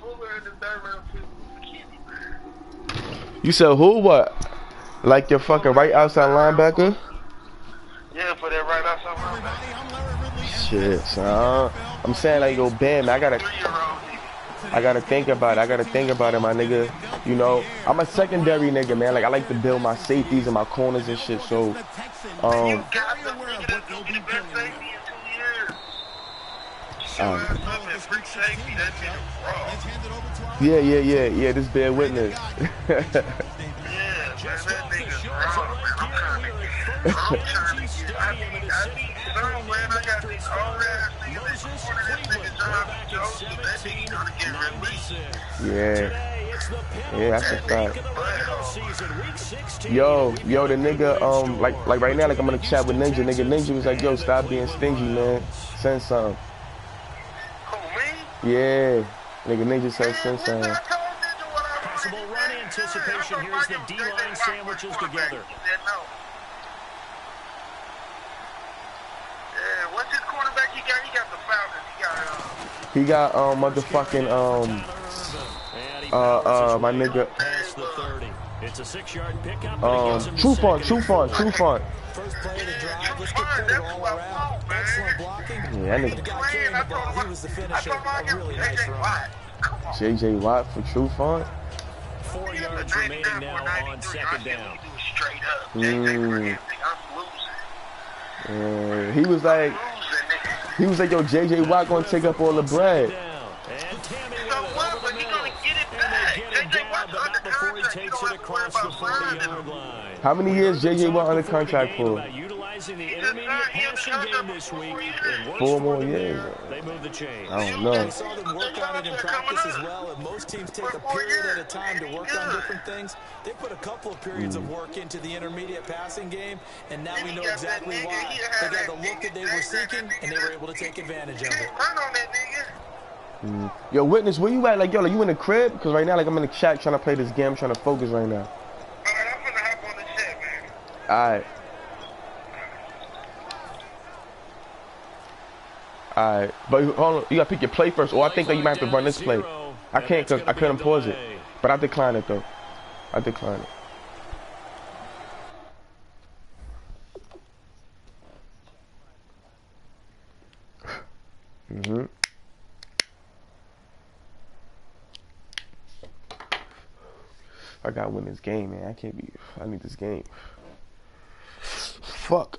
Fuller in the third round too. You said who? What? Like your fucking right outside linebacker? Yeah, for that right outside linebacker. Shit, son. I'm saying like yo, Bam. I gotta think about it. I gotta think about it, my nigga. You know, I'm a secondary nigga, man. Like I like to build my safeties and my corners and shit. So, You got the nigga that's gonna be the best safety in 2 years. Show ass up at free safety. That shit is raw. Yeah. This bear witness. Yeah, man, that nigga's raw, man. I'm trying to get. Man, I got these old ass niggas that corner this nigga job and Joseph. That nigga trying to get released. Yeah, that's a fact. Yo, the nigga, like right now, like I'm gonna chat with Ninja. Ninja was like, yo, stop being stingy, man. Send some. Who, me? Yeah, Ninja said send some. Possible run anticipation. Here's the D-line sandwiches together. What's his cornerback he got? He got the Falcons. He got motherfucking my nigga. It's a 6-yard pickup. True font. First play of the drive. Let's get credit all around. Excellent blocking. Yeah, that nigga. The guy carrying the ball, he was the finisher. A really nice run. JJ Watt for True Font. 4 yards remaining now on second down. He was like, yo, JJ Watt gonna take up all the bread. So what? But he gonna get it back. JJ Watt's under contract. You don't have to worry about signing him. How many years JJ Watt under contract for? Utilizing the intermediate passing game this week. 4 more years. They move the chain. I don't know. We saw them work on it in practice as well, and most teams take a period at a time to work on different things. They put a couple of periods of work into the intermediate passing game, and now we know exactly why. They got the look that they were seeking, and they were able to take advantage of it. Yo, Witness, where you at? Like, yo, like you in the crib? Because right now, like, I'm in the chat trying to play this game. I'm trying to focus right now. Alright, I'm finna hop on the chat, man. Alright, but hold on, you gotta pick your play first. Or I think that you might have to run this play. I can't because I couldn't pause it. But I decline it though. I decline it. I gotta win this game, man. I can't be. I need this game. Fuck.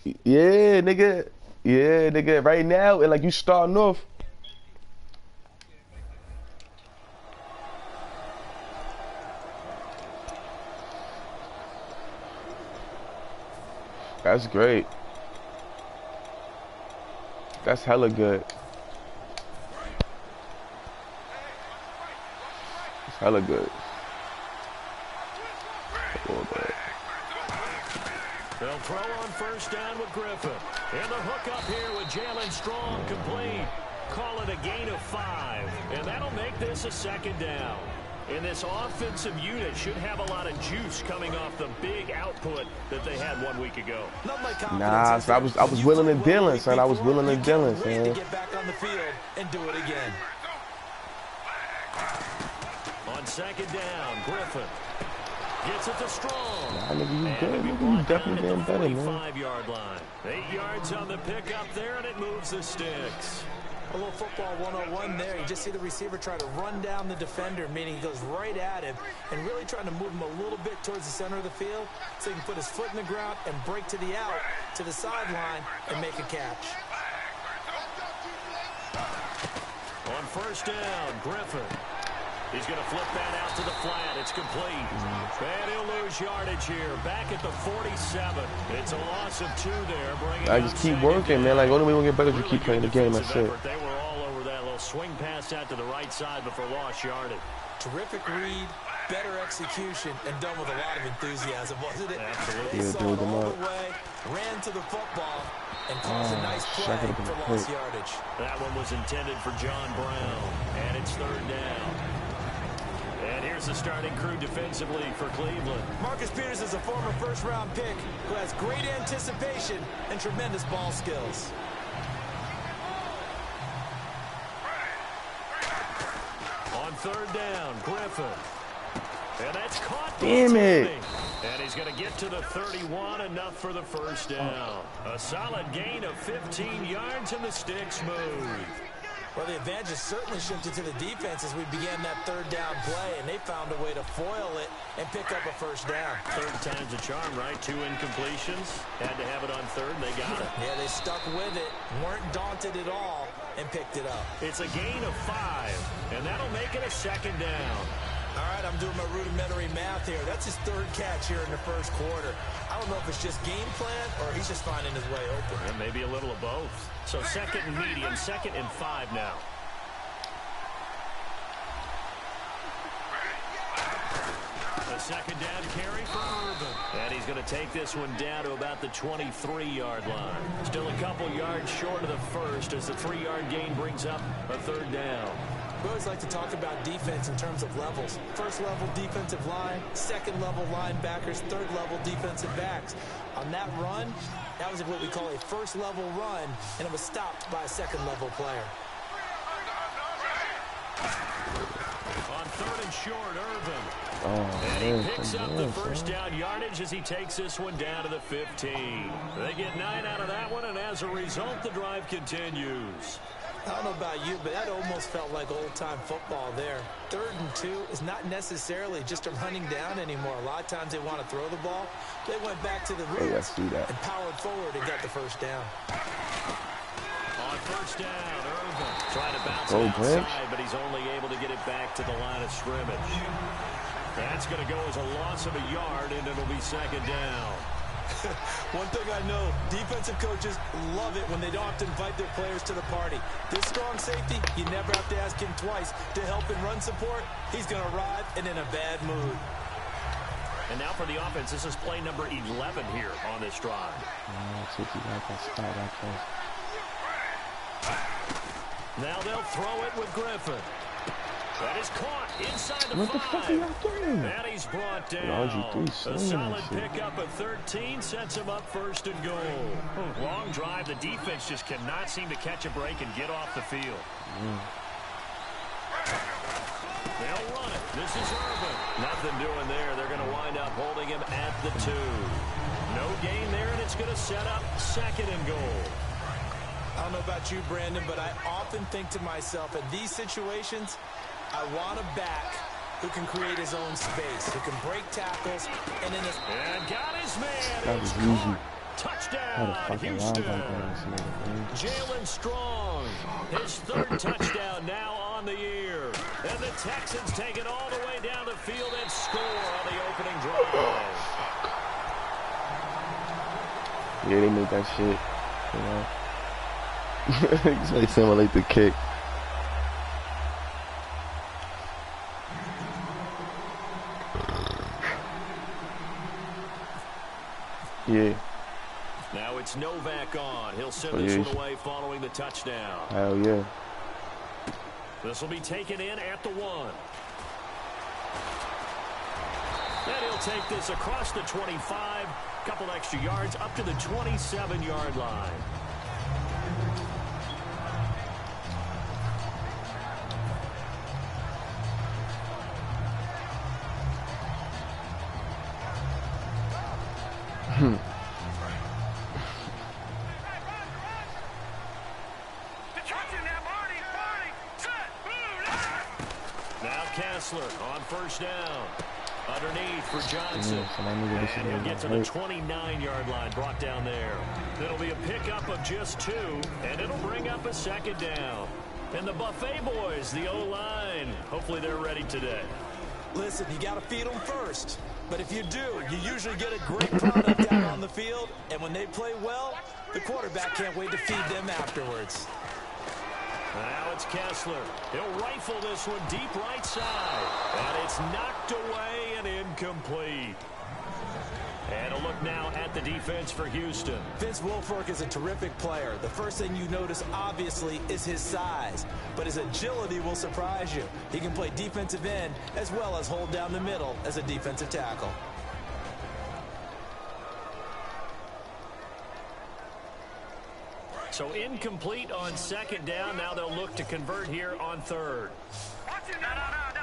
Yeah, nigga. Yeah, nigga. Right now, and like you starting off. That's great. That's hella good. It's hella good. They'll throw on first down with Griffin. And the hook up here with Jalen Strong complete. Call it a gain of 5. And that'll make this a second down. And this offensive unit should have a lot of juice coming off the big output that they had 1 week ago. Nah, so I was willing and dealing, son. I was willing and dealing, son. To get back on the field and do it again. On second down, Griffin gets it to Strong. Nah, nigga, you good. Nigga, you definitely getting better, man. 5-yard line. 8 yards on the pickup there, and it moves the sticks. A little football 101 there. You just see the receiver try to run down the defender, meaning he goes right at him and really trying to move him a little bit towards the center of the field so he can put his foot in the ground and break to the out, to the sideline, and make a catch. On first down, Griffin. He's going to flip that out to the flat. It's complete. And he'll lose yardage here. Back at the 47. It's a loss of 2 there. I just keep working, man. Like, only way we'll get better is you keep playing the game. That's it. They were all over that little swing pass out to the right side before lost yardage. Terrific read, better execution, and done with a lot of enthusiasm, wasn't it? Absolutely. They saw it all the way, ran to the football, and caused a nice play for lost yardage. That one was intended for John Brown, and it's third down. And here's the starting crew defensively for Cleveland. Marcus Peters is a former first-round pick who has great anticipation and tremendous ball skills. third down. Griffin. And that's caught. Damn it. And he's going to get to the 31, enough for the first down. A solid gain of 15 yards, and the sticks move. Well, the advantage has certainly shifted to the defense as we began that third down play, and they found a way to foil it and pick up a first down. Third time's a charm, right? 2 incompletions. Had to have it on third. They got it. Yeah, they stuck with it, weren't daunted at all, and picked it up. It's a gain of 5, and that'll make it a second down. All right, I'm doing my rudimentary math here. That's his third catch here in the first quarter. I don't know if it's just game plan or he's just finding his way open. And maybe a little of both. So second and medium, 2nd and 5 now. A second down carry for Urban. And he's going to take this one down to about the 23-yard line. Still a couple yards short of the first as the 3-yard gain brings up a third down. We always like to talk about defense in terms of levels. First level defensive line, second level linebackers, third level defensive backs. On that run, that was what we call a first level run, and it was stopped by a second level player. On 3rd and short, Irvin. And he picks up the first down yardage as he takes this one down to the 15. They get 9 out of that one, and as a result, the drive continues. I don't know about you, but that almost felt like old-time football there. 3rd and 2 is not necessarily just a running down anymore. A lot of times they want to throw the ball. They went back to the roots and powered forward and got the first down. On first down, Irvin trying to bounce it outside, but he's only able to get it back to the line of scrimmage. That's going to go as a loss of a yard, and it'll be second down. One thing I know, defensive coaches love it when they don't have to invite their players to the party. This strong safety, you never have to ask him twice to help in run support. He's going to arrive and in a bad mood. And now for the offense, this is play number 11 here on this drive. Now they'll throw it with Griffin. That is caught inside the 5. What the fuck are y'all doing? And he's brought down. A solid pickup of 13 sets him up 1st and goal. Long drive. The defense just cannot seem to catch a break and get off the field. They'll run it. This is Urban. Nothing doing there. They're going to wind up holding him at the 2. No gain there, and it's going to set up 2nd and goal. I don't know about you, Brandon, but I often think to myself, in these situations, I want a back who can create his own space, who can break tackles, and in this... And got his man. That was easy. Touchdown, Houston. Jalen Strong, his 3rd touchdown now on the year. And the Texans take it all the way down the field and score on the opening drive. Yeah, they made that shit, you know. They simulate the kick. Yeah. Now it's Novak on. He'll send this one away following the touchdown. Hell yeah. This will be taken in at the 1. And he'll take this across the 25. Couple extra yards up to the 27-yard line. Now Kessler on first down. Underneath for Johnson. And he'll get to the 29-yard line, brought down there. It'll be a pickup of just 2, and it'll bring up a 2nd down. And the Buffet boys, the O-line, hopefully they're ready today. Listen, you got to feed them first. But if you do, you usually get a great product out on the field. And when they play well, the quarterback can't wait to feed them afterwards. Now it's Kessler. He'll rifle this one deep right side. And it's knocked away and incomplete. And a look now at the defense for Houston. Vince Wilfork is a terrific player. The first thing you notice, obviously, is his size. But his agility will surprise you. He can play defensive end as well as hold down the middle as a defensive tackle. So incomplete on 2nd down. Now they'll look to convert here on 3rd. No.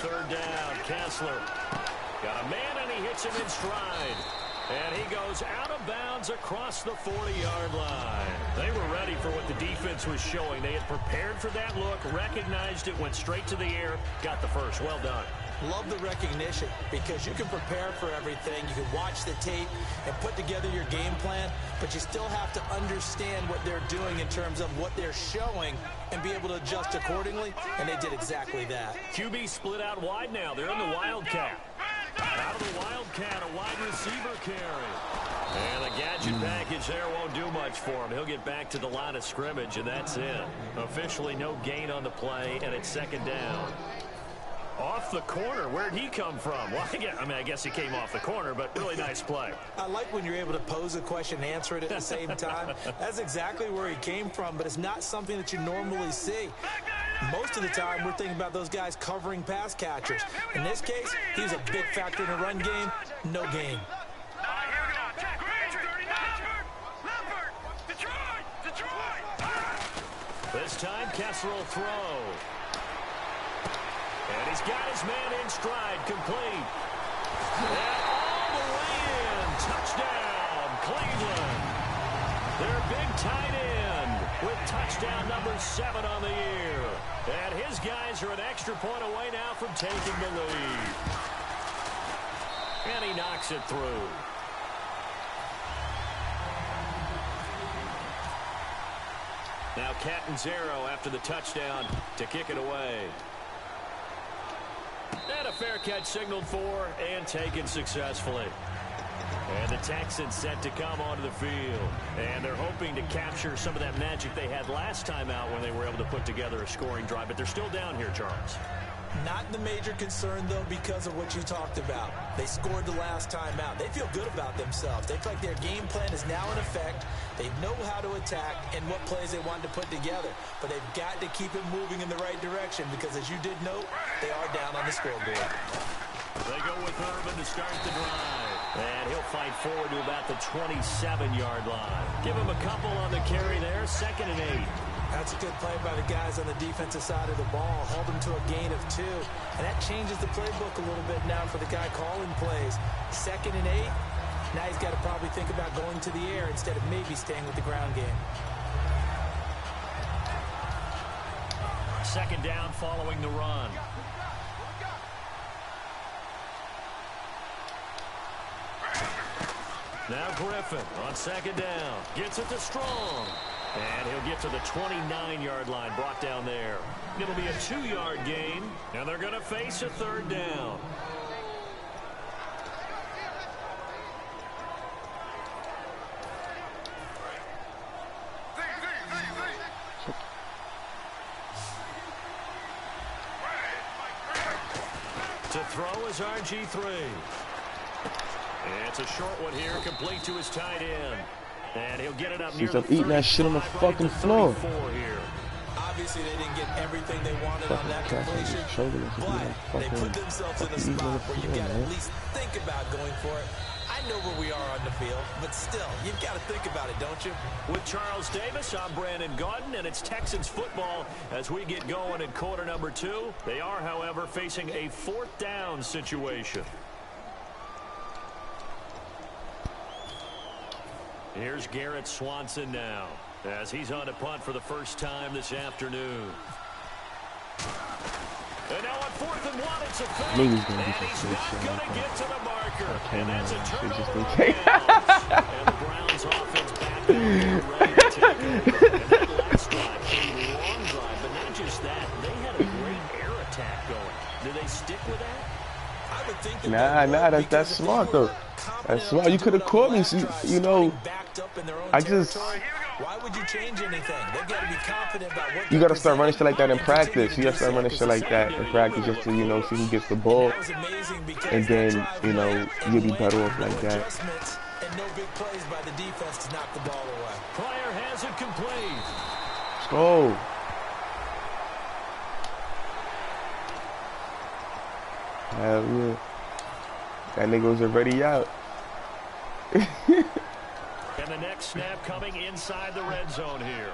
third down. Kessler got a man, and he hits him in stride. And he goes out of bounds across the 40-yard line. They were ready for what the defense was showing. They had prepared for that look, recognized it, went straight to the air, got the first. Well done. Love the recognition, because you can prepare for everything. You can watch the tape and put together your game plan, but you still have to understand what they're doing in terms of what they're showing and be able to adjust accordingly, and they did exactly that. QB split out wide now. They're in the Wildcat. Out of the Wildcat, a wide receiver carry. And the gadget package there won't do much for him. He'll get back to the line of scrimmage, and that's it. Officially no gain on the play, and it's second down. Off the corner. Where'd he come from? Well, I guess he came off the corner, but really nice play. I like when you're able to pose a question and answer it at the same time. That's exactly where he came from, but it's not something that you normally see. Most of the time, we're thinking about those guys covering pass catchers. In this case, he was a big factor in the run game. No gain. This time, Kessler will throw. And he's got his man in stride, complete. And all the way in. Touchdown, Cleveland. Their big tight end with touchdown number 7 on the year. And his guys are an extra point away now from taking the lead. And he knocks it through. Now Catanzaro after the touchdown to kick it away. And a fair catch signaled for and taken successfully. And the Texans set to come onto the field. And they're hoping to capture some of that magic they had last time out when they were able to put together a scoring drive. But they're still down here, Charles. Not the major concern, though, because of what you talked about. They scored the last time out. They feel good about themselves. They feel like their game plan is now in effect. They know how to attack and what plays they want to put together. But they've got to keep it moving in the right direction because, as you did note, they are down on the scoreboard. They go with Urban to start the drive. And he'll fight forward to about the 27-yard line. Give him a couple on the carry there. 2nd and 8. That's a good play by the guys on the defensive side of the ball. Hold them to a gain of 2. And that changes the playbook a little bit now for the guy calling plays. 2nd and 8. Now he's got to probably think about going to the air instead of maybe staying with the ground game. 2nd down following the run. Now Griffin on 2nd down. Gets it to Strong. And he'll get to the 29-yard line, brought down there. It'll be a 2-yard gain, and they're going to face a 3rd down. To throw is RG3. It's a short one here, complete to his tight end. And he'll get it up near the 35, eating that shit on the fucking floor. Here. Obviously, they didn't get everything they wanted on that completion, but they put themselves in a spot where you've got to at least think about going for it. I know where we are on the field, but still, you've got to think about it, don't you? With Charles Davis, I'm Brandon Gaudin, and it's Texans football as we get going in quarter number 2. They are, however, facing a 4th down situation. Here's Garrett Swanson now, as he's on to punt for the first time this afternoon. And now on 4th and 1, it's a fake. And he's not going to get to the marker. And that's a turnover on downs. And the Browns offense back out there ready to take over. And that last drive, a long drive, but not just that. They had a great air attack going. Do they stick with that? I would think that that's smart, though. That's smart. You could have caught me, you know. Why would you change anything? They've got to be confident about what you got to start running shit like that in practice. You got to start running shit like that in practice just to, you know, see who gets the ball. And then, you know, you'll be better off like that. And no big plays by the defense to knock the ball away. Pryor has it complete. Let's go. Hell yeah. That nigga was already out. And the next snap coming inside the red zone here.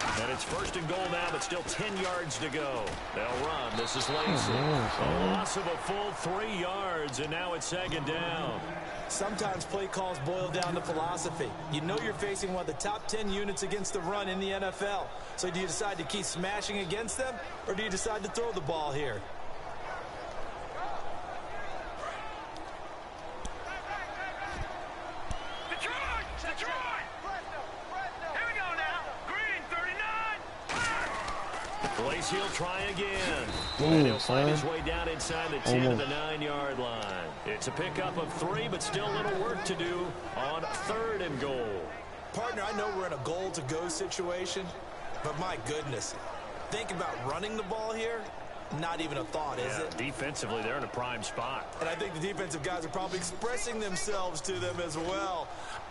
And it's 1st and goal now, but still 10 yards to go. They'll run. This is Lacey. A loss of a full 3 yards, and now it's 2nd down. Sometimes play calls boil down to philosophy. You know you're facing one of the top 10 units against the run in the NFL. So do you decide to keep smashing against them, or do you decide to throw the ball here? He'll try again. And he'll find his way down inside the 10 to the 9-yard line. It's a pickup of 3, but still a little work to do on 3rd and goal. Partner, I know we're in a goal-to-go situation, but my goodness, think about running the ball here. Not even a thought, is it? Defensively, they're in a prime spot. And I think the defensive guys are probably expressing themselves to them as well.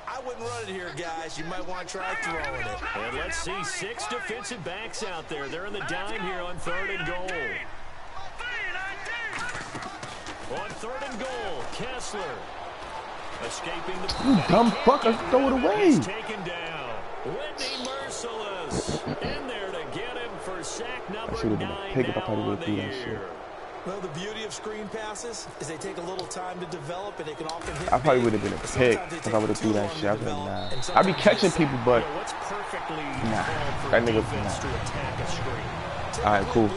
I wouldn't run it here, guys. You might want to try throwing it. And let's see 6 defensive backs out there. They're in the dime here on 3rd and goal. On 3rd and goal, Kessler escaping the... You dumb fucker, throw it away. He's taken down. Whitney Merciless in there to get him for sack number 9 now on the year. Well, the beauty of screen passes is they take a little time to develop, and they can often hit. I probably would have been a pick if I would have threw that shit. I was like, nah. I be catching people, but nah, that nigga nah. All right, cool.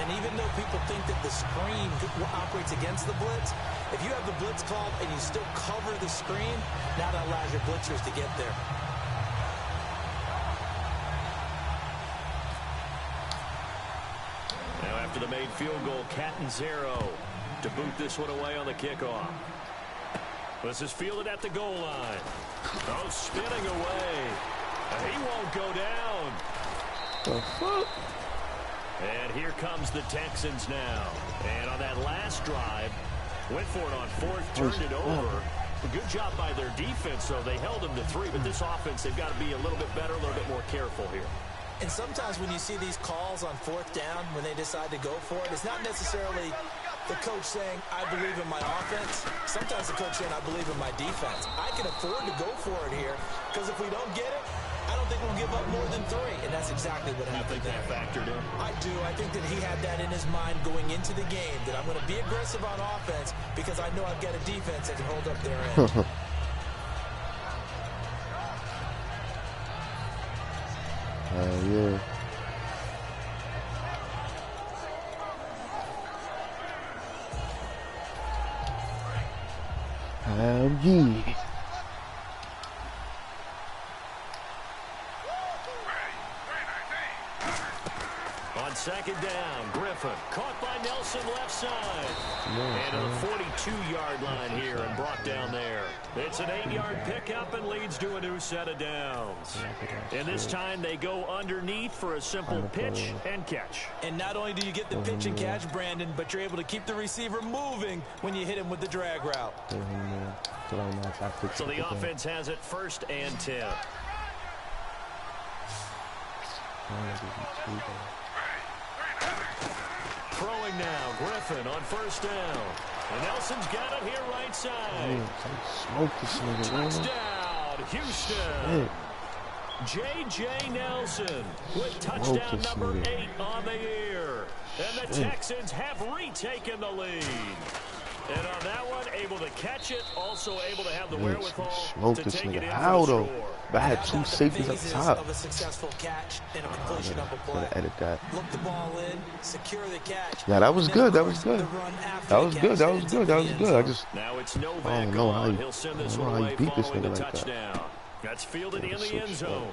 And even though people think that the screen operates against the blitz, if you have the blitz called and you still cover the screen, now that allows your blitzers to get there. Now after the made field goal, Catanzaro to boot this one away on the kickoff. This is fielded at the goal line. Oh, spinning away. He won't go down. The fuck? And here comes the Texans now. And on that last drive, went for it on 4th, turned it over. A good job by their defense, though. They held them to 3, but this offense, they've got to be a little bit better, a little bit more careful here. And sometimes when you see these calls on 4th down, when they decide to go for it, it's not necessarily the coach saying, I believe in my offense. Sometimes the coach saying, I believe in my defense. I can afford to go for it here, because if we don't get it, I don't think we'll give up more than 3. And that's exactly what happened there. You think that factored in? I do. I think that he had that in his mind going into the game, that I'm going to be aggressive on offense because I know I've got a defense that can hold up their end. Yeah. Yeah. On 2nd down, Griffin caught by Nelson left side. And on the 42-yard line here and brought down there. It's an 8-yard pickup and leads to a new set of downs. And this time they go underneath for a simple pitch and catch. And not only do you get the pitch and catch, Brandon, but you're able to keep the receiver moving when you hit him with the drag route. So the offense has it 1st and 10. Throwing now, Griffin on 1st down. And Nelson's got it here right side. Smoke this nigga, touchdown, Houston. J.J. Nelson with touchdown number 8 on the year. And the Texans have retaken the lead. And on that one, able to catch it, also able to have the wherewithal to take it in for the score. But I had 2 safeties up top. Of a successful catch and a completion of a play. Edit that. Look the ball in, secure the catch. Yeah, that was good. That was good. That was good. That was good. That was good. I just now it's I don't know how he'll send this one away beat this following the nigga like touchdown. that. That's fielded in the end zone.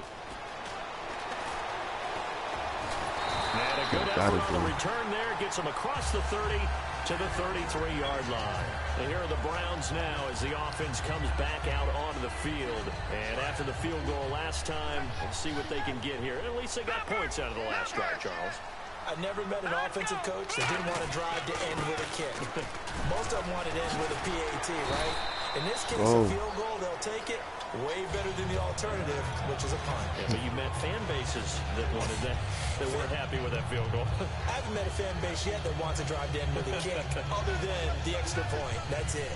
And a good effort on the return there gets him across the 30 to the 33-yard line. And here are the Browns now as the offense comes back out onto the field. And after the field goal last time, we'll see what they can get here. At least they got points out of the last drive, Charles. I've never met an offensive coach that didn't want to drive to end with a kick. Most of them wanted to end with a PAT, right? In this case, a field goal, they'll take it. Way better than the alternative, which is a punt. Yeah, but you met fan bases that wanted that weren't happy with that field goal. I haven't met a fan base yet that wants to drive to end with a kick, other than the extra point. That's it.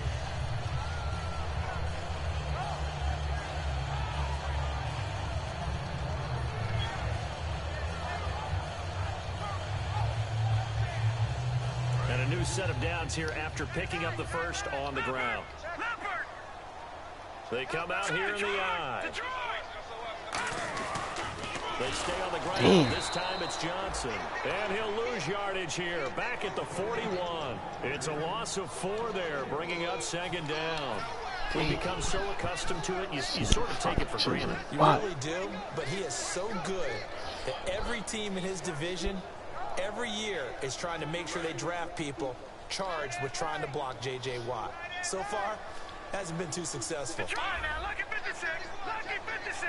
new set of downs here after picking up the first on the ground. They come out here in the eye. They stay on the ground. This time it's Johnson. And he'll lose yardage here. Back at the 41. It's a loss of 4 there, bringing up second down. We become so accustomed to it, you sort of take it for granted. You really do, but he is so good that every team in his division, every year, is trying to make sure they draft people charged with trying to block J.J. Watt. So far, hasn't been too successful. Try now, lucky 56, lucky 56.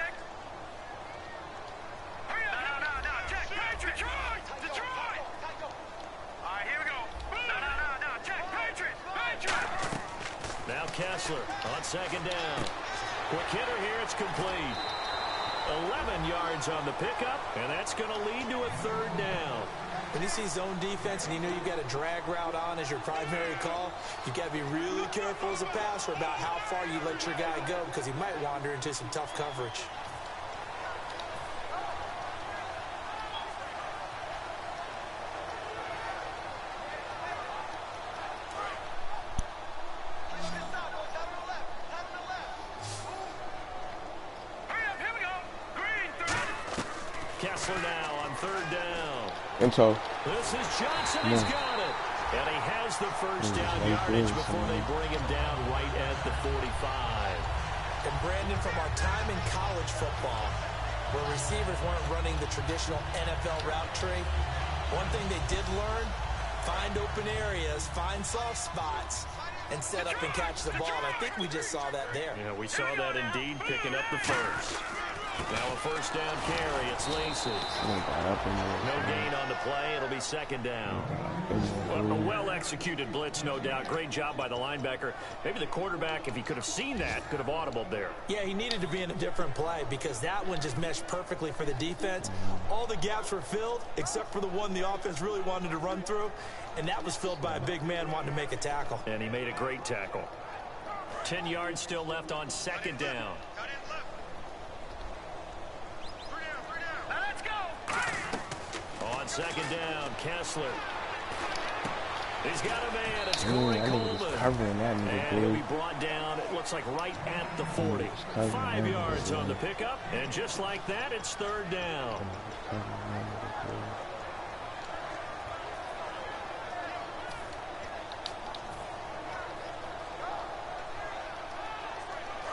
No, check, Patriot, Detroit. All right, here we go. No, check, Patriot. Now Kessler on second down. Quick hitter here, it's complete. 11 yards on the pickup, and that's going to lead to a third down. When you see zone defense and you know you've got a drag route on as your primary call, you've got to be really careful as a passer about how far you let your guy go because he might wander into some tough coverage. Kessler now on third down. Into. This is Johnson. He's got it. And he has the first down yardage before they bring him down right at the 45. And Brandon, from our time in college football, where receivers weren't running the traditional NFL route tree, one thing they did learn, find open areas, find soft spots, and set up and catch the ball. And I think we just saw that there. Yeah, we saw that indeed, picking up the first. Now a first down carry. It's Lacey. No gain on the play. It'll be second down. A well-executed blitz, no doubt. Great job by the linebacker. Maybe the quarterback, if he could have seen that, could have audibled there. Yeah, he needed to be in a different play because that one just meshed perfectly for the defense. All the gaps were filled except for the one the offense really wanted to run through, and that was filled by a big man wanting to make a tackle. And he made a great tackle. 10 yards still left on second down. On second down, Kessler. He's got a man. It's Corey Coleman. And he'll be brought down, it looks like right at the 40. 5 yards on the pickup. And just like that, it's third down.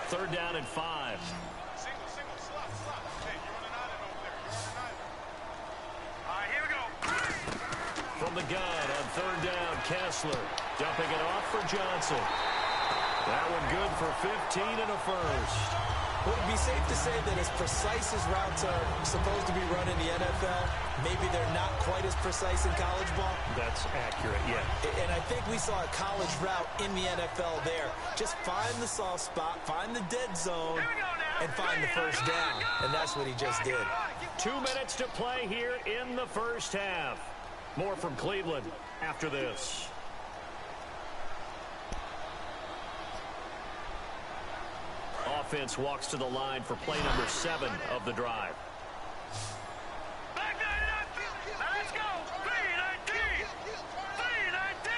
Third down and 5. From the gun on third down, Kessler dumping it off for Johnson. That one good for 15 and a first. Would it be safe to say that as precise as routes are supposed to be run in the NFL, maybe they're not quite as precise in college ball? That's accurate, yeah. And I think we saw a college route in the NFL there. Just find the soft spot, find the dead zone, and find the first down. And that's what he just did. 2 minutes to play here in the first half. More from Cleveland after this. Offense walks to the line for play number 7 of the drive. Let's go. 3-19. 3-19.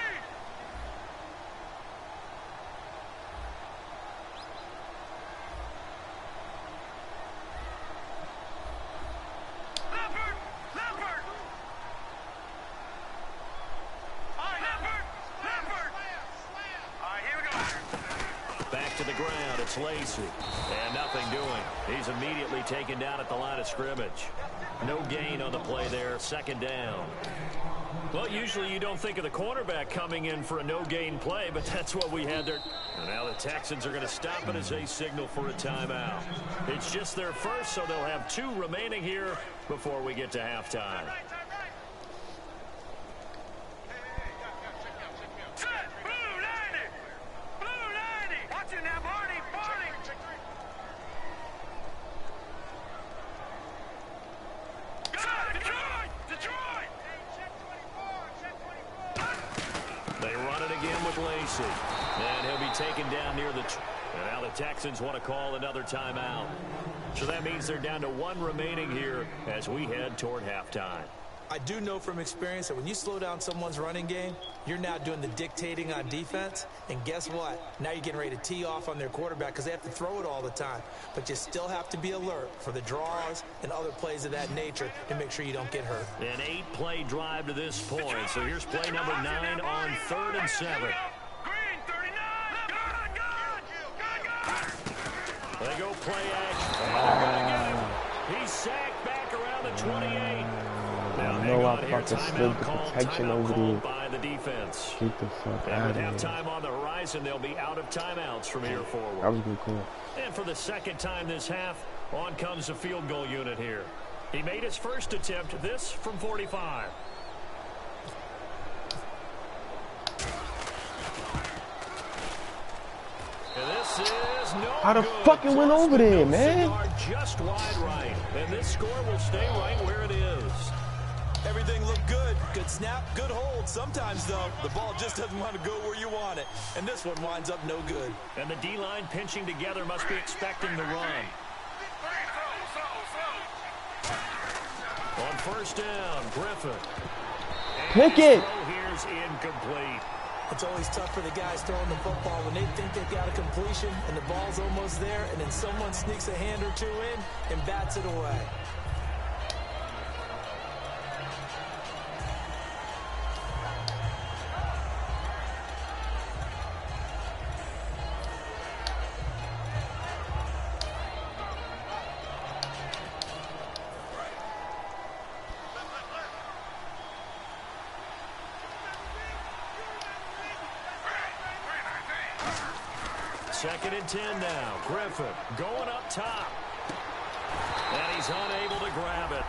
To the ground, it's Lacey. And nothing doing. He's immediately taken down at the line of scrimmage. No gain on the play there, second down. Well, usually you don't think of the cornerback coming in for a no-gain play, but that's what we had there. And now the Texans are going to stop it as they signal for a timeout. It's just their first, so they'll have 2 remaining here before we get to halftime. Lacey. And he'll be taken down near the... And now the Texans want to call another timeout. So that means they're down to 1 remaining here as we head toward halftime. I do know from experience that when you slow down someone's running game, you're now doing the dictating on defense. And guess what? Now you're getting ready to tee off on their quarterback because they have to throw it all the time. But you still have to be alert for the draws and other plays of that nature to make sure you don't get hurt. An 8-play drive to this point. So here's play number 9 on 3rd and 7. They go play action. They're going to get him. He's sacked back around the 28. I know I fucking slid the protection over there. By the defense. Get the fuck And out with of here. halftime on the horizon, they'll be out of timeouts from here forward. That was a good call. And for the second time this half, on comes the field goal unit here. He made his first attempt, this from 45. And this is no How the good. fucking went over there, man? Just wide right. And this score will stay right where it is. Everything looked good. Good snap, good hold. Sometimes, though, the ball just doesn't want to go where you want it. And this one winds up no good. And the D-line pinching together must be expecting the run. On first down, Griffin. Pick it. Here's incomplete. It's always tough for the guys throwing the football when they think they've got a completion and the ball's almost there, and then someone sneaks a hand or two in and bats it away. Second and 10 now. Griffin going up top. And he's unable to grab it.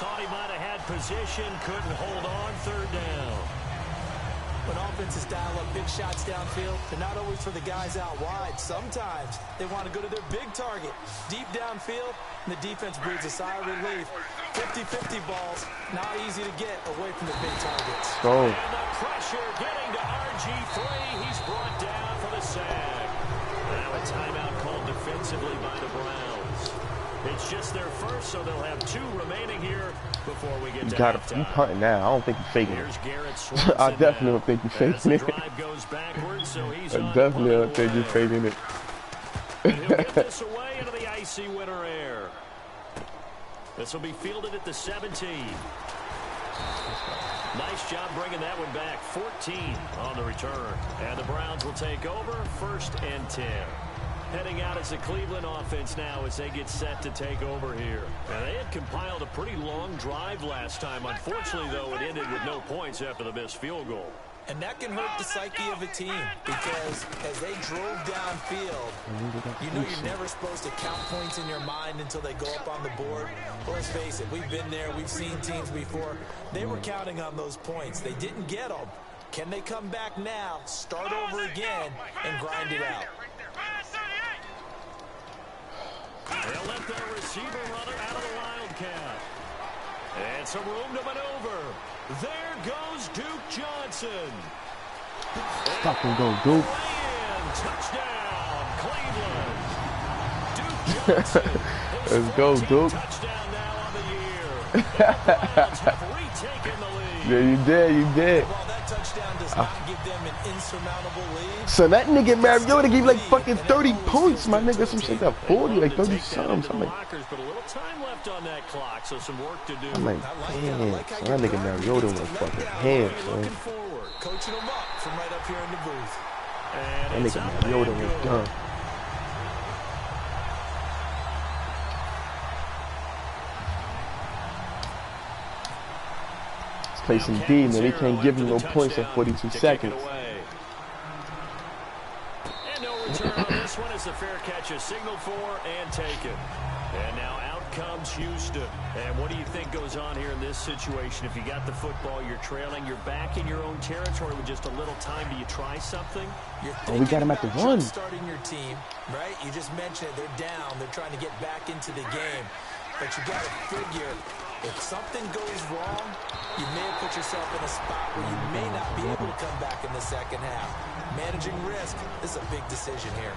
Thought he might have had position, couldn't hold on. Third down. When offenses dial up big shots downfield, they're not always for the guys out wide. Sometimes they want to go to their big target. Deep downfield, and the defense breathes a sigh of relief. 50-50 balls, not easy to get away from the big targets. Go. And the pressure getting to RG3. He's brought down for the sack. Now a timeout called defensively by the Browns. It's just their first, so they'll have 2 remaining here before we get to halftime. You punting now. I don't think you're faking Here's it. Garrett Swanson I definitely now. don't think you're As faking the it. drive goes backwards, so he's I on definitely punt don't think you're away. faking it. And he'll get this away into the icy winter air. This will be fielded at the 17. Nice job bringing that one back. 14 on the return. And the Browns will take over, 1st and 10. Heading out as the Cleveland offense now as they get set to take over here. And they had compiled a pretty long drive last time. Unfortunately, though, it ended with no points after the missed field goal. And that can hurt the psyche of a team because as they drove downfield, you know you're never supposed to count points in your mind until they go up on the board. Well, let's face it, we've been there, we've seen teams before. They were counting on those points. They didn't get them. Can they come back now, start over again, and grind it out? They'll let their receiver runner out of the Wildcat. And some room to maneuver. There goes Duke Johnson. Fucking go, Duke. Touchdown, Cleveland. Duke Johnson. Let's go, Duke. Touchdown now on the year. The Browns have retaken the lead. Yeah, you did, you did. While that touchdown does not give them an insurmountable lead, So that nigga Mariota gave like fucking 30 points, my nigga. Some shit got 40, like 30 something. I'm like, But a little time left on that clock, so some work to do. damn, son, that nigga Mariota went fucking ham, son. Looking forward. coaching them up from right up here in the booth. And That nigga Mariota was done. This place in D, man, they can't give him no points in 42 seconds. And no return on this one as the fair catch is signaled for and taken. And now out comes Houston. And what do you think goes on here in this situation? If you got the football, you're trailing, you're back in your own territory with just a little time. Do you try something? Oh, we got him at the run. Starting your team, right? You just mentioned it. They're down. They're trying to get back into the game. But you got to figure, if something goes wrong, you may have put yourself in a spot where you may not be able to come back in the second half. Managing risk is a big decision here.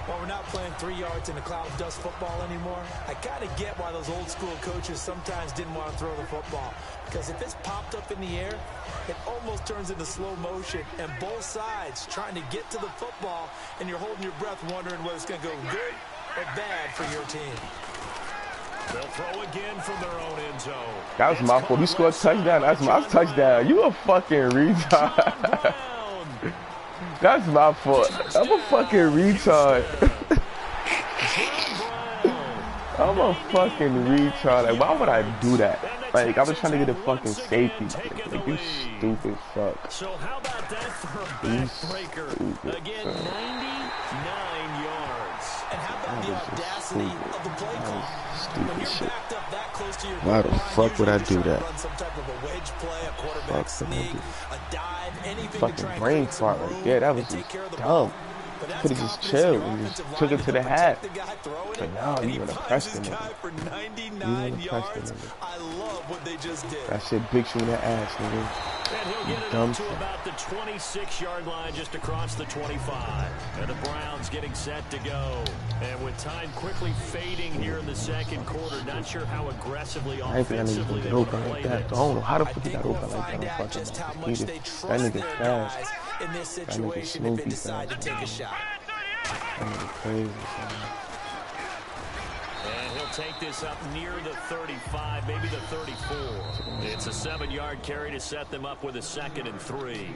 While we're not playing 3 yards in a cloud of dust football anymore, I kind of get why those old school coaches sometimes didn't want to throw the football. Because if it's popped up in the air, it almost turns into slow motion, and both sides trying to get to the football, and you're holding your breath wondering whether it's going to go good or bad for your team. They'll throw again from their own end zone. That was my fault. We scored a touchdown. That's my touchdown. You a fucking retard. That's my fault. I'm a fucking retard. I'm a fucking retard. Like, why would I do that? Like, I was trying to get a fucking safety. Like, you stupid fuck. So how about that for a backbreaker? Again, 99 yards. And how about the audacity of the play call? When you're backed up that close to your why the fuck would I do that? Run some type of a wedge play, a quarterback sneak, a dive, anything fucking to try and brain fart right there. That was just dumb. Could have just chilled and just took it to the hat. But no, you want to press the nigga. You want to press the nigga. I love what they just did. That shit big you in the ass, nigga. And he'll get it up to about the 26-yard line, just across the 25. And the Browns getting set to go. And with time quickly fading here in the second quarter, not sure how aggressively offensively they want to play this. I don't know how the fuck he got open like that. That nigga fast. In this situation, if they decide to take a shot. That nigga crazy, son. And he'll take this up near the 35, maybe the 34. It's a 7-yard carry to set them up with a 2nd and 3.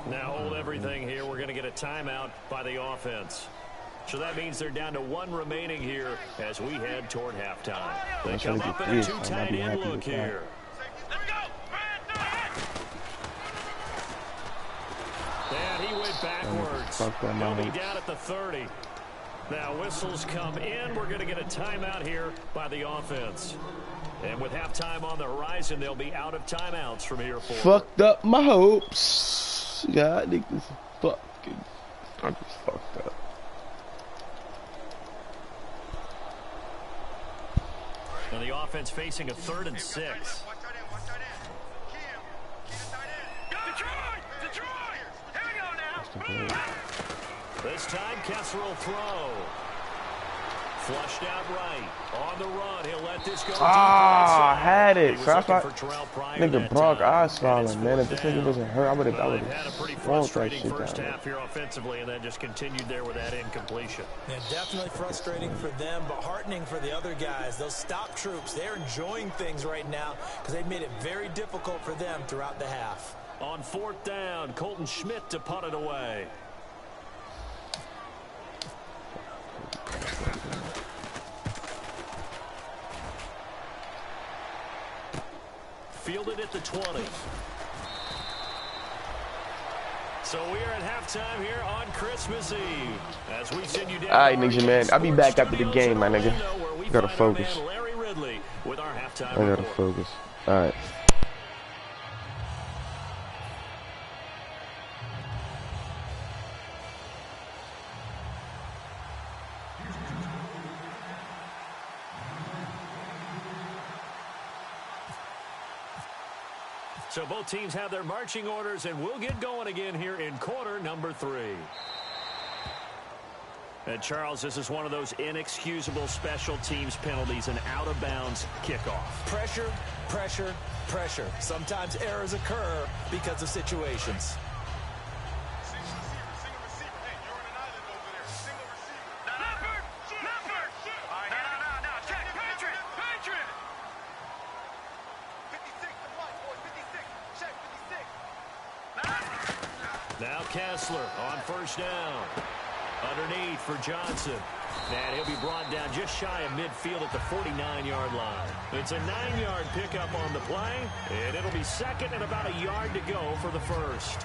Now hold everything here. We're going to get a timeout by the offense. So that means they're down to 1 remaining here as we head toward halftime. They come up in a 2 tight end look here. And he went backwards. He'll be down at the 30. Now whistles come in. We're going to get a timeout here by the offense. And with halftime on the horizon, they'll be out of timeouts from here forward. Fucked up my hopes. Yeah, I think this fucking fucked up. And the offense facing a 3rd and 6. This time Kessler will throw. Flushed out right. On the run. He'll let this go. I had it. So I thought nigga Brock Osweiler, man. If this nigga wasn't hurt, I would have had a pretty frustrating first half here offensively, and then just continued there with that incompletion. Yeah, definitely frustrating for them, but heartening for the other guys. Those stop troops, they're enjoying things right now because they've made it very difficult for them throughout the half. On 4th down, Colton Schmidt to punt it away. Fielded at the 20. So we are at halftime here on Christmas Eve. As we send you down. All right, nigga, man. I'll be back after the game, my nigga. Gotta focus. I gotta focus. All right. So both teams have their marching orders, and we'll get going again here in quarter number 3. And Charles, this is one of those inexcusable special teams penalties, an out-of-bounds kickoff. Pressure, pressure, pressure. Sometimes errors occur because of situations. Now Kessler on 1st down. Underneath for Johnson. And he'll be brought down just shy of midfield at the 49-yard line. It's a 9-yard pickup on the play, and it'll be 2nd and about a yard to go for the 1st.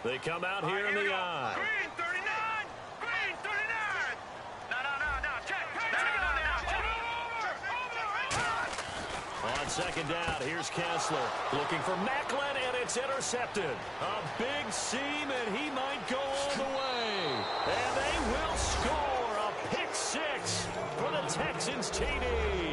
They come out here in the eye. Green 39! Green 39! No, check. On 2nd down, here's Kessler looking for Macklin, and it's intercepted. A big seam, and he might go all the way. And they will score a pick 6 for the Texans TD.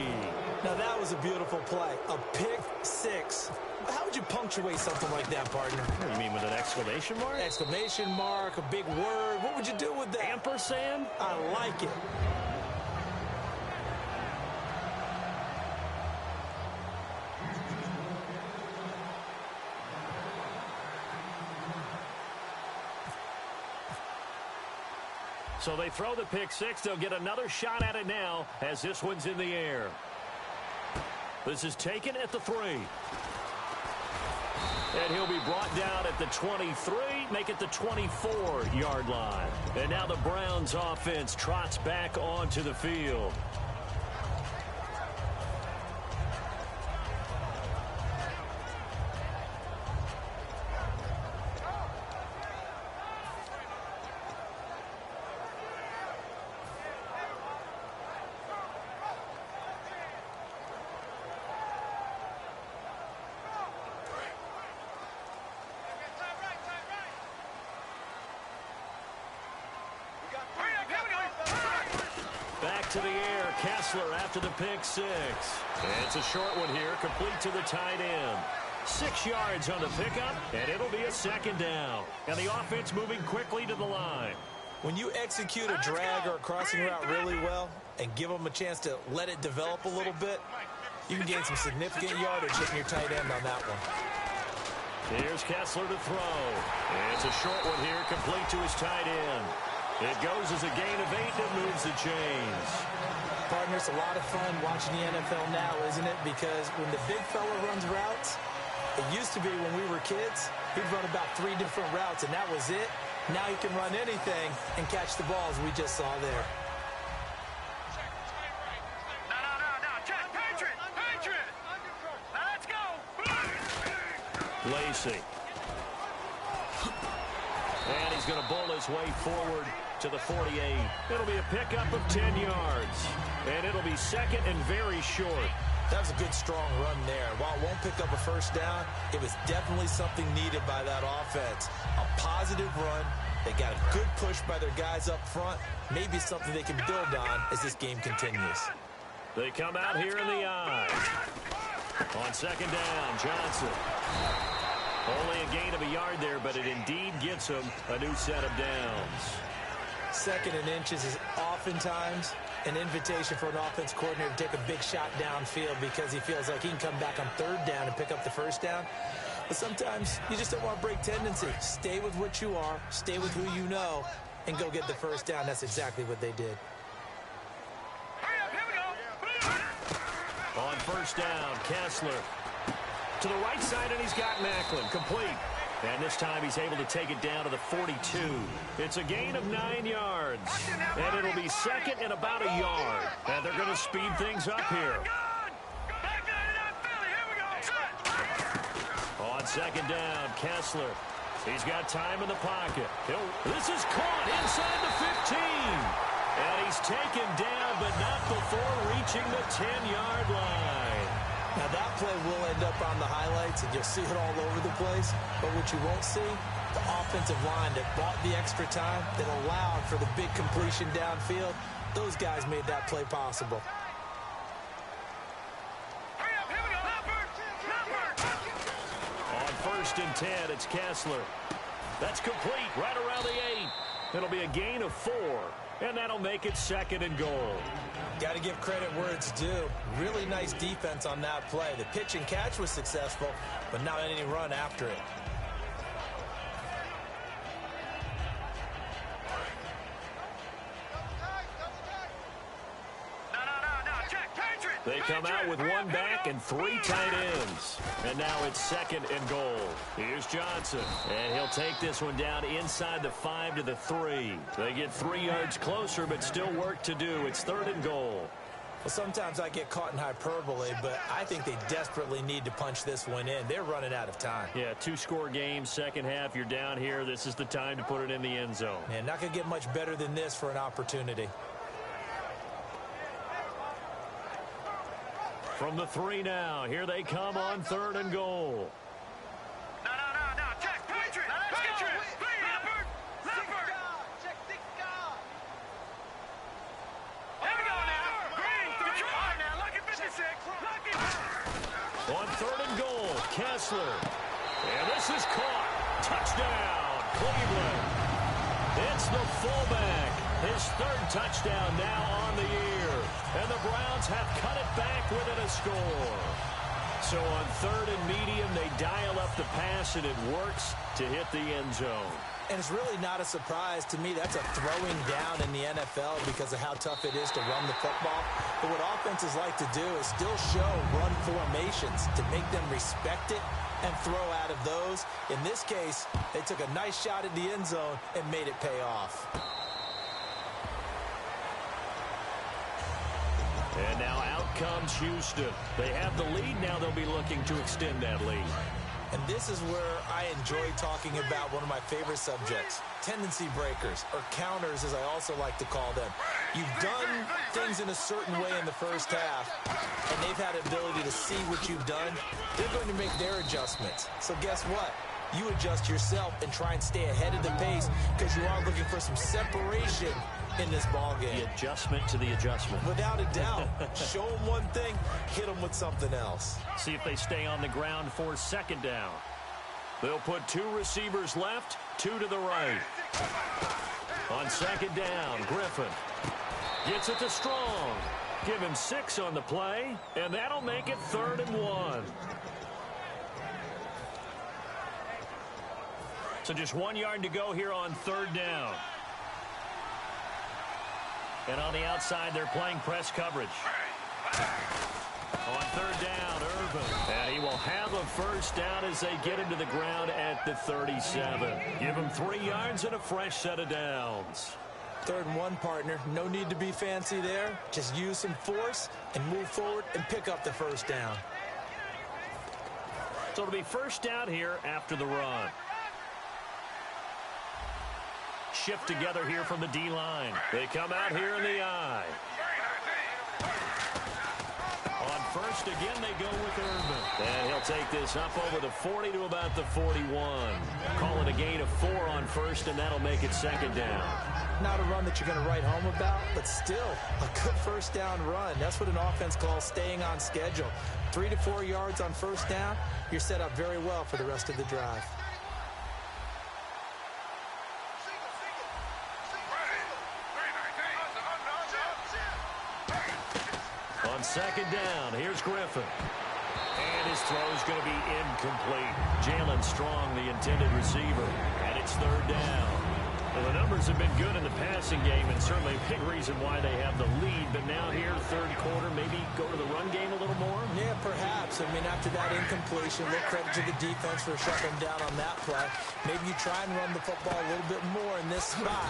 beautiful play. A pick six. How would you punctuate something like that, partner? What do you mean, with an exclamation mark? Exclamation mark, a big word. What would you do with that? Ampersand? I like it. So they throw the pick six. They'll get another shot at it now as this one's in the air. This is taken at the 3. And he'll be brought down at the 23, make it the 24-yard line. And now the Browns offense trots back onto the field. Back to the air, Kessler after the pick six. It's a short one here, complete to the tight end. 6 yards on the pickup, and it'll be a second down. And the offense moving quickly to the line. When you execute a drag or a crossing route really well and give them a chance to let it develop a little bit, you can gain some significant yardage hitting your tight end on that one. Here's Kessler to throw. It's a short one here, complete to his tight end. It goes as a gain of 8 that moves the chains. Partner, it's a lot of fun watching the NFL now, isn't it? Because when the big fella runs routes, it used to be when we were kids, he'd run about 3 different routes, and that was it. Now he can run anything and catch the balls we just saw there. No. Check. Patriot. Now let's go. Lacey. And he's going to bowl his way forward to the 48. It'll be a pickup of 10 yards. And it'll be second and very short. That was a good, strong run there. While it won't pick up a first down, it was definitely something needed by that offense. A positive run. They got a good push by their guys up front. Maybe something they can build on as this game continues. They come out here in the eye. On second down, Johnson. Only a gain of a yard there, but it indeed gets him a new set of downs. Second and inches is oftentimes an invitation for an offense coordinator to take a big shot downfield because he feels like he can come back on third down and pick up the first down. But sometimes you just don't want to break tendency. Stay with what you are, stay with who you know, and go get the first down. That's exactly what they did. On first down, Kessler to the right side, and he's got Macklin complete. And this time he's able to take it down to the 42. It's a gain of 9 yards. And it'll be second and about a yard. And they're going to speed things up here. On second down, Kessler. He's got time in the pocket. This is caught inside the 15. And he's taken down, but not before reaching the 10-yard line. Now that play will end up on the highlights, and you'll see it all over the place. But what you won't see, the offensive line that bought the extra time, that allowed for the big completion downfield, those guys made that play possible. On first and 10, it's Kessler. That's complete right around the 8. It'll be a gain of 4, and that'll make it second and goal. Got to give credit where it's due. Really nice defense on that play. The pitch and catch was successful, but not any run after it. They come out with 1 back and 3 tight ends. And now it's second and goal. Here's Johnson. And he'll take this one down inside the 5 to the 3. They get 3 yards closer, but still work to do. It's third and goal. Well, sometimes I get caught in hyperbole, but I think they desperately need to punch this one in. They're running out of time. Yeah, 2-score game, second half. You're down here. This is the time to put it in the end zone. Man, not going to get much better than this for an opportunity. From the 3 now, here they come on third and goal. No. Check. Patriot. Leopard. Check 6 guard. Here we go now. Green. Now, look at 56. Kessler. And this is caught. Touchdown, Cleveland. It's the fullback. His third touchdown now on the year. And the Browns have cut it back within a score. So on third and medium, they dial up the pass, and it works to hit the end zone. And it's really not a surprise to me. That's a throwing down in the NFL because of how tough it is to run the football. But what offenses like to do is still show run formations to make them respect it and throw out of those. In this case, they took a nice shot at the end zone and made it pay off. And now out comes Houston. They have the lead. Now they'll be looking to extend that lead. And this is where I enjoy talking about one of my favorite subjects, tendency breakers, or counters as I also like to call them. You've done things in a certain way in the first half, and they've had the ability to see what you've done. They're going to make their adjustments. So guess what? You adjust yourself and try and stay ahead of the pace because you are looking for some separation in this ball game. The adjustment to the adjustment. Without a doubt. Show them one thing, hit them with something else. See if they stay on the ground for second down. They'll put two receivers left, two to the right. On second down, Griffin gets it to Strong. Give him 6 on the play, and that'll make it 3rd and 1. So just 1 yard to go here on third down. And on the outside, they're playing press coverage. On third down, Irvin. And he will have a first down as they get him to the ground at the 37. Give him 3 yards and a fresh set of downs. 3rd and 1, partner. No need to be fancy there. Just use some force and move forward and pick up the first down. So it'll be first down here after the run. Shift together here from the D-line. They come out here in the I. On first, again, they go with Irvin. And he'll take this up over the 40 to about the 41. Call it a gain of 4 on first, and that'll make it second down. Not a run that you're going to write home about, but still a good first down run. That's what an offense calls staying on schedule. 3 to 4 yards on first down, you're set up very well for the rest of the drive. On second down, here's Griffin. And his throw is going to be incomplete. Jalen Strong, the intended receiver. And it's third down. Well, the numbers have been good in the passing game, and certainly a big reason why they have the lead. But now here, third quarter, maybe go to the run game a little more? Yeah, perhaps. I mean, after that incompletion, a little credit to the defense for shutting down on that play. Maybe you try and run the football a little bit more in this spot.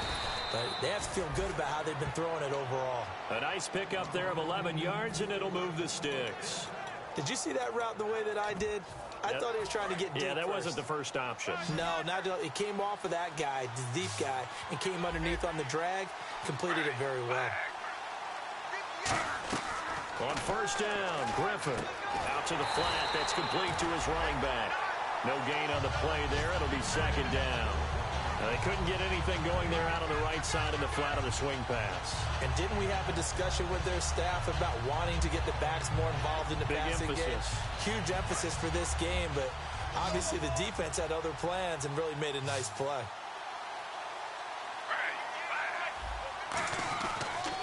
But they have to feel good about how they've been throwing it overall. A nice pickup there of 11 yards, and it'll move the sticks. Did you see that route the way that I did? I thought he was trying to get deep. Yeah, that first. wasn't the first option. No, it came off of that guy, the deep guy, and came underneath on the drag. Completed it very well. On first down, Griffin out to the flat. That's complete to his running back. No gain on the play there. It'll be second down. Now, they couldn't get anything going there out on the right side of the flat of the swing pass. And didn't we have a discussion with their staff about wanting to get the backs more involved in the passing game? Huge emphasis for this game, but obviously the defense had other plans and really made a nice play.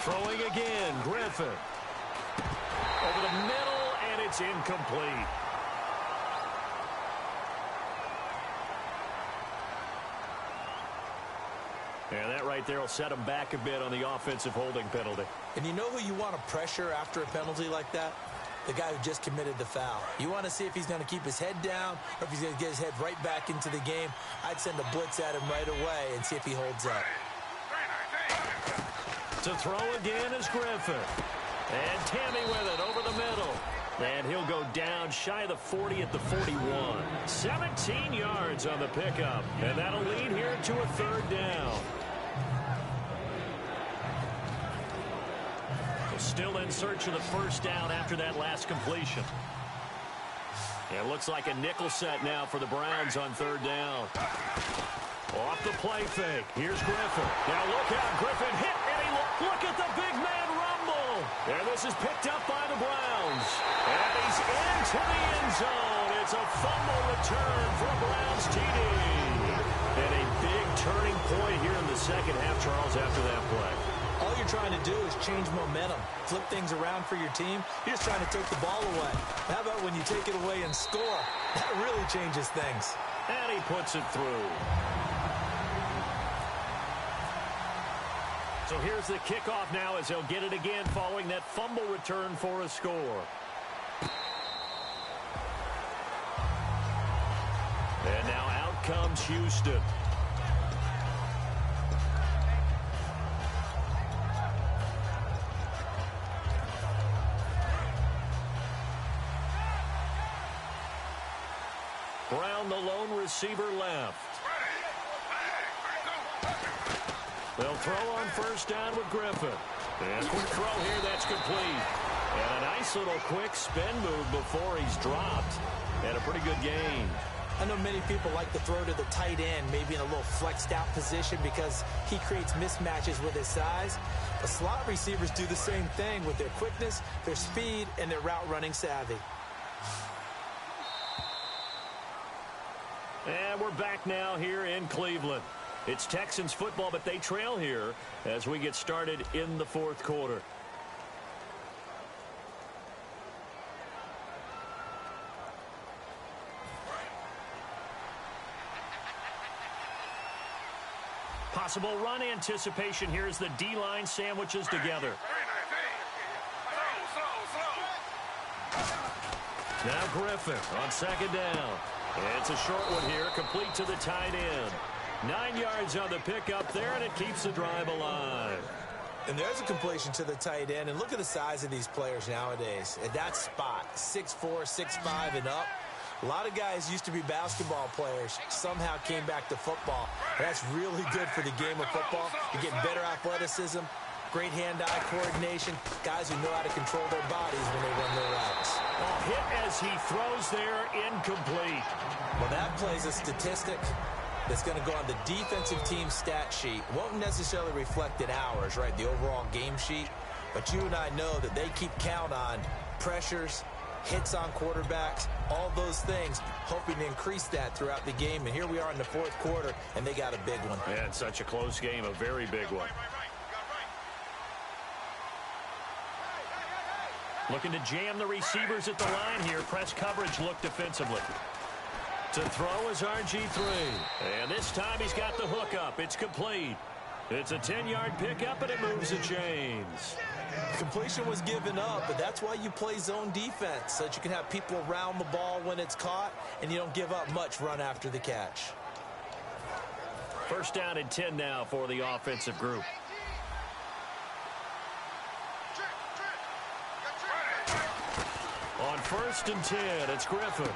Throwing again, Griffin. Over the middle, and it's incomplete. And that right there will set them back a bit on the offensive holding penalty. And you know who you want to pressure after a penalty like that? The guy who just committed the foul. You want to see if he's going to keep his head down or if he's going to get his head right back into the game. I'd send a blitz at him right away and see if he holds up. To throw again is Griffin. And Tammy with it over the middle. And he'll go down shy of the 40 at the 41. 17 yards on the pickup. And that'll lead here to a third down. Still in search of the first down after that last completion. It looks like a nickel set now for the Browns on third down. Off the play fake. Here's Griffin. Now look out. Griffin hit, and he look at the big man rumble. And this is picked up by the Browns. And he's into the end zone. It's a fumble return for a Browns TD. And a big turning point here in the second half, Charles, after that play. All you're trying to do is change momentum, flip things around for your team. You're just trying to take the ball away. How about when you take it away and score? That really changes things. And he puts it through. So here's the kickoff now as they'll get it again following that fumble return for a score. And now out comes Houston. Brown, the lone receiver, left. They'll throw on first down with Griffin. And quick throw here, that's complete. And a nice little quick spin move before he's dropped. And a pretty good gain. I know many people like to throw to the tight end, maybe in a little flexed out position because he creates mismatches with his size. But slot receivers do the same thing with their quickness, their speed, and their route running savvy. And we're back now here in Cleveland. It's Texans football, but they trail here as we get started in the fourth quarter. Possible run anticipation here as the D-line sandwiches together. Now Griffin on second down. It's a short one here, complete to the tight end. 9 yards on the pickup there, and it keeps the drive alive. And there's a completion to the tight end. And look at the size of these players nowadays. At that spot, 6'4", 6'5", and up. A lot of guys used to be basketball players, somehow came back to football. That's really good for the game of football. You're getting better athleticism, great hand-eye coordination, guys who know how to control their bodies when they run their routes. Hit as he throws there, incomplete. Well, that plays a statistic that's going to go on the defensive team stat sheet. Won't necessarily reflect in ours, right, the overall game sheet. But you and I know that they keep count on pressures, hits on quarterbacks, all those things, hoping to increase that throughout the game. And here we are in the fourth quarter, and they got a big one. Yeah, it's such a close game, a very big one. Looking to jam the receivers at the line here. Press coverage look defensively. To throw is RG3. And this time he's got the hook up. It's complete. It's a 10-yard pickup, and it moves the chains. Completion was given up, but that's why you play zone defense, so that you can have people around the ball when it's caught, and you don't give up much run after the catch. First down and 10 now for the offensive group. On first and 10, it's Griffin.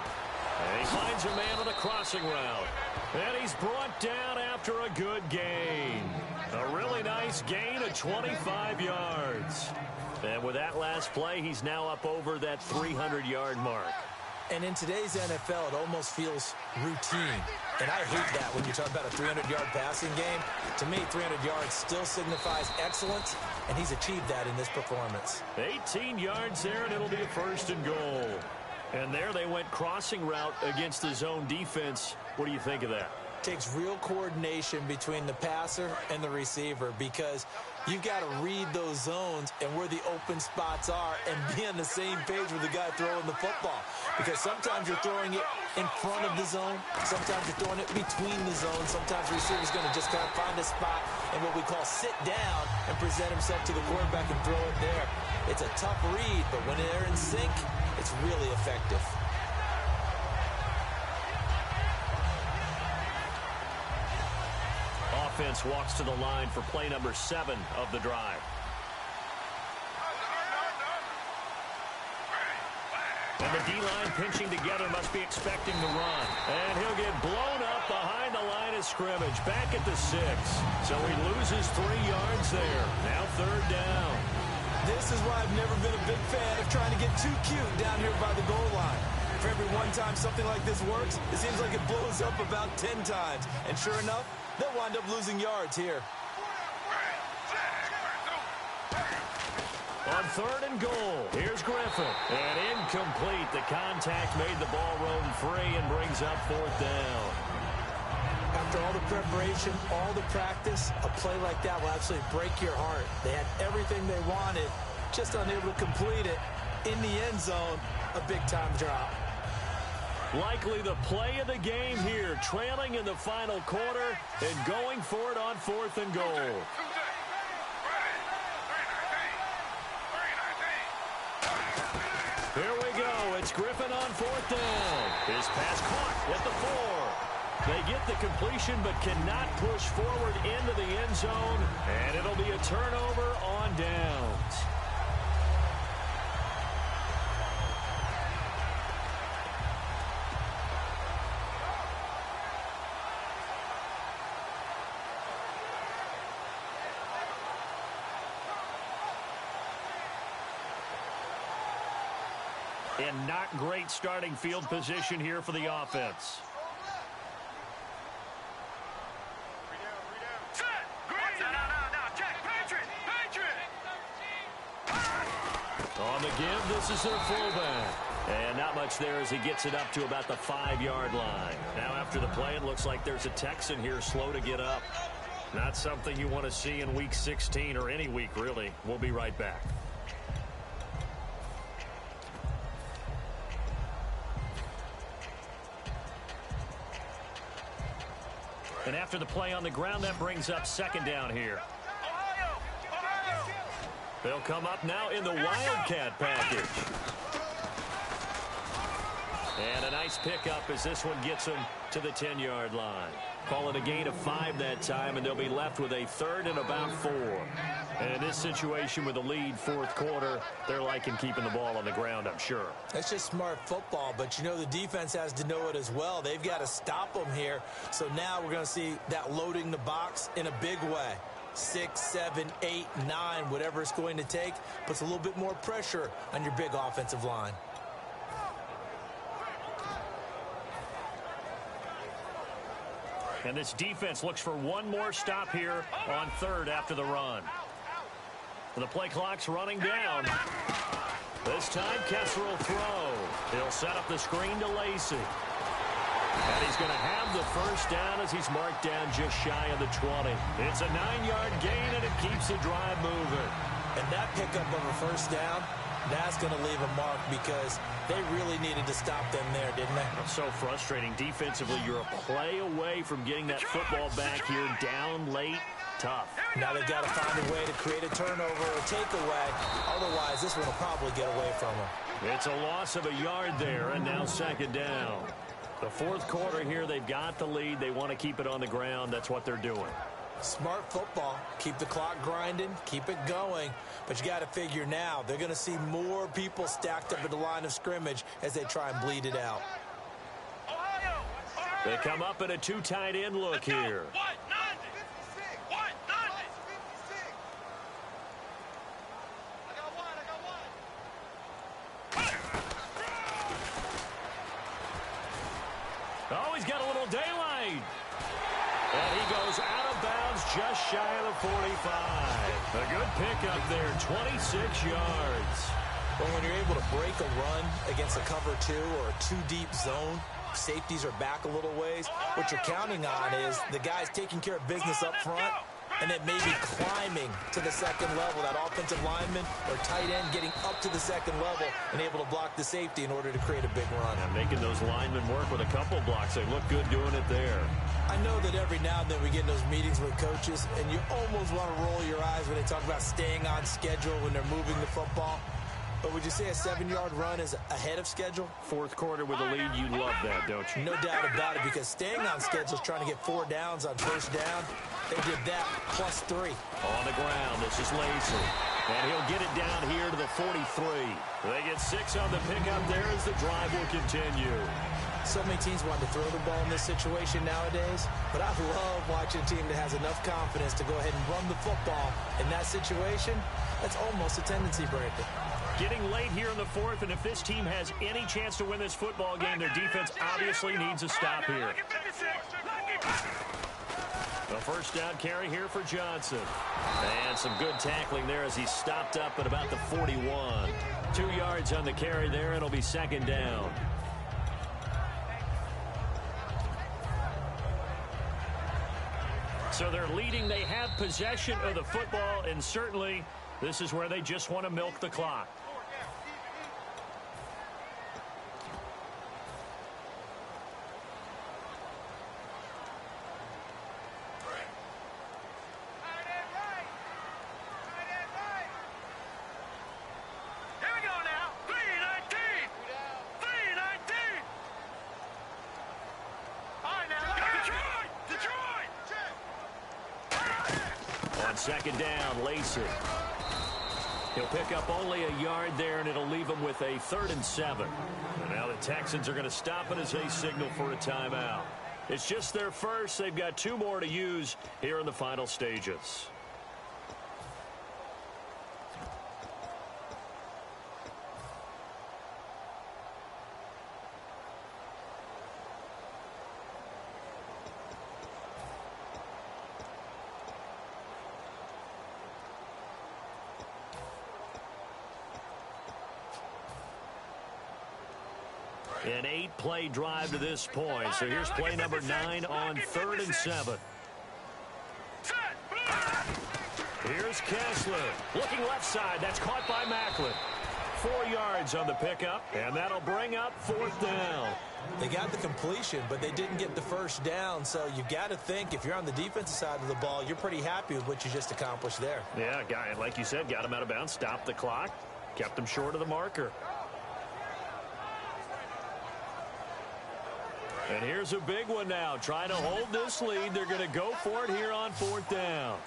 And he finds a man on a crossing route. And he's brought down after a good gain. A really nice gain of 25 yards. And with that last play, he's now up over that 300-yard mark. And in today's NFL, it almost feels routine. And I hate that when you talk about a 300-yard passing game. To me, 300 yards still signifies excellence, and he's achieved that in this performance. 18 yards there, and it'll be a first and goal. And there they went crossing route against the zone defense. What do you think of that? Takes real coordination between the passer and the receiver, because you've got to read those zones and where the open spots are and be on the same page with the guy throwing the football. Because sometimes you're throwing it in front of the zone. Sometimes you're throwing it between the zones. Sometimes the receiver's going to just kind of find a spot and what we call sit down and present himself to the quarterback and throw it there. It's a tough read, but when they're in sync, it's really effective. Offense walks to the line for play number 7 of the drive. And the D-line pinching together must be expecting the run. And he'll get blown up behind the line of scrimmage, back at the 6. So he loses 3 yards there. Now third down. This is why I've never been a big fan of trying to get too cute down here by the goal line. For every one time something like this works, it seems like it blows up about 10 times. And sure enough, they'll wind up losing yards here. On 3rd and goal, here's Griffin. And incomplete. The contact made the ball roam free and brings up 4th down. After all the preparation, all the practice, a play like that will absolutely break your heart. They had everything they wanted, just unable to complete it. In the end zone, a big-time drop. Likely the play of the game here, trailing in the final quarter and going for it on 4th and goal. Here we go. It's Griffin on 4th down. His pass caught at the 4. They get the completion but cannot push forward into the end zone, and it'll be a turnover on downs. And not great starting field position here for the offense. On the give, this is their fullback. And not much there as he gets it up to about the 5-yard line. Now after the play, it looks like there's a Texan here slow to get up. Not something you want to see in Week 16 or any week, really. We'll be right back. And after the play on the ground, that brings up 2nd down here. They'll come up now in the Wildcat package. And a nice pickup as this one gets them to the 10-yard line. Call it a gain of 5 that time, and they'll be left with a 3rd and about 4. And in this situation with a lead 4th quarter, they're liking keeping the ball on the ground, I'm sure. That's just smart football, but you know the defense has to know it as well. They've got to stop them here. So now we're going to see that loading the box in a big way. 6, 7, 8, 9, whatever it's going to take, puts a little bit more pressure on your big offensive line. And this defense looks for one more stop here on 3rd after the run. The play clock's running down. This time, Kessler will throw. He'll set up the screen to Lacey. And he's going to have the 1st down as he's marked down just shy of the 20. It's a 9-yard gain, and it keeps the drive moving. And that pickup of a 1st down, that's going to leave a mark because they really needed to stop them there, didn't they? It's so frustrating. Defensively, you're a play away from getting that football back here down late. Tough. Now they've got to find a way to create a turnover or takeaway. Otherwise, this one will probably get away from them. It's a loss of a yard there, and now 2nd down. The 4th quarter here, they've got the lead. They want to keep it on the ground. That's what they're doing. Smart football. Keep the clock grinding. Keep it going. But you got to figure now, they're going to see more people stacked up at the line of scrimmage as they try and bleed it out. They come up in a 2 tight end look here. Oh, he's got a little daylight. And he goes out of bounds just shy of the 45. A good pickup there, 26 yards. Well, when you're able to break a run against a cover 2 or a 2-deep zone, safeties are back a little ways. What you're counting on is the guys taking care of business up front and then maybe climbing to the 2nd level. That offensive lineman or tight end getting up to the 2nd level and able to block the safety in order to create a big run. And making those linemen work with a couple blocks. They look good doing it there. I know that every now and then we get in those meetings with coaches, and you almost want to roll your eyes when they talk about staying on schedule when they're moving the football. But would you say a 7-yard run is ahead of schedule? 4th quarter with a lead, you love that, don't you? No doubt about it, because staying on schedule is trying to get 4 downs on 1st down. They did that plus 3. On the ground, this is Lacey. And he'll get it down here to the 43. They get 6 on the pickup there as the drive will continue. So many teams want to throw the ball in this situation nowadays, but I love watching a team that has enough confidence to go ahead and run the football. In that situation, that's almost a tendency breaker. Getting late here in the 4th, and if this team has any chance to win this football game, their defense obviously needs a stop here. A first down carry here for Johnson. And some good tackling there as he stopped up at about the 41. 2 yards on the carry there. It'll be second down. So they're leading. They have possession of the football, and certainly this is where they just want to milk the clock. Second down, Lacey. He'll pick up only a yard there, and it'll leave him with a 3rd and 7. And now the Texans are going to stop it as they signal for a timeout. It's just their first. They've got 2 more to use here in the final stages. An 8-play drive to this point. So here's play number 9 on 3rd and 7. Here's Kessler. Looking left side. That's caught by Macklin. 4 yards on the pickup, and that'll bring up 4th down. They got the completion, but they didn't get the first down. So you've got to think, if you're on the defensive side of the ball, you're pretty happy with what you just accomplished there. Yeah, guy, like you said, got him out of bounds, stopped the clock, kept him short of the marker. And here's a big one now. Trying to hold this lead. They're going to go for it here on 4th down.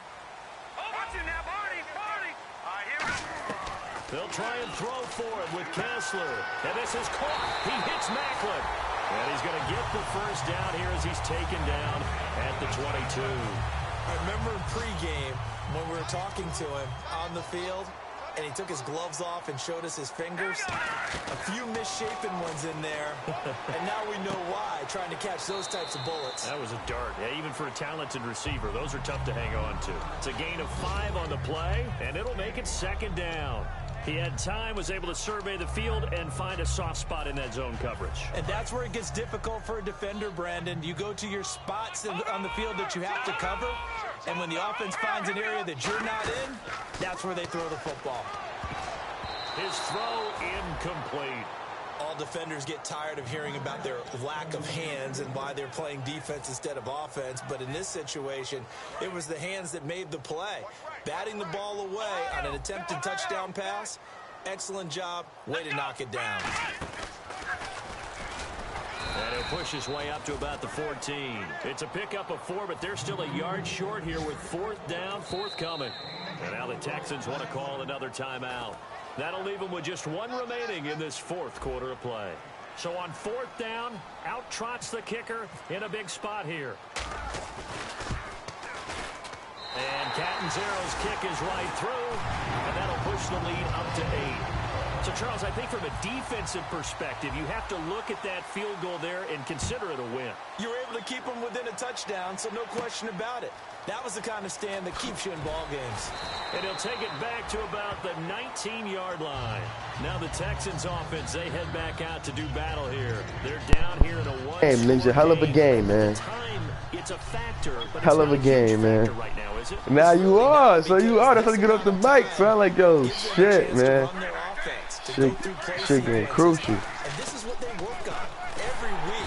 They'll try and throw for it with Kessler. And this is caught. He hits Macklin. And he's going to get the first down here as he's taken down at the 22. I remember in pregame when we were talking to him on the field, and he took his gloves off and showed us his fingers. A few misshapen ones in there, and now we know why, trying to catch those types of bullets. That was a dart. Yeah, even for a talented receiver, those are tough to hang on to. It's a gain of 5 on the play, and it'll make it second down. He had time, was able to survey the field and find a soft spot in that zone coverage. And that's where it gets difficult for a defender, Brandon. You go to your spots on the field that you have to cover, and when the offense finds an area that you're not in, that's where they throw the football. His throw incomplete. All defenders get tired of hearing about their lack of hands and why they're playing defense instead of offense. But in this situation, it was the hands that made the play. Batting the ball away on an attempted touchdown pass. Excellent job. Way to knock it down. And he'll push his way up to about the 14. It's a pickup of 4, but they're still a yard short here with 4th down, forthcoming. And now the Texans want to call another timeout. That'll leave them with just 1 remaining in this 4th quarter of play. So on 4th down, out trots the kicker in a big spot here. And Catanzero's kick is right through, and that'll push the lead up to 8. So, Charles, I think from a defensive perspective, you have to look at that field goal there and consider it a win. You were able to keep them within a touchdown, so no question about it. That was the kind of stand that keeps you in ball games. And he'll take it back to about the 19-yard line. Now the Texans offense, they head back out to do battle here. They're down here in a one. Hey, Ninja, hell of a game, man. Time, it's a factor, but hell of a game, man. Right now, is it? Now you are, so you are. That's how you get off the mic, son. Like, yo, shit, man. Shit getting crucial. And this is what they work on every week.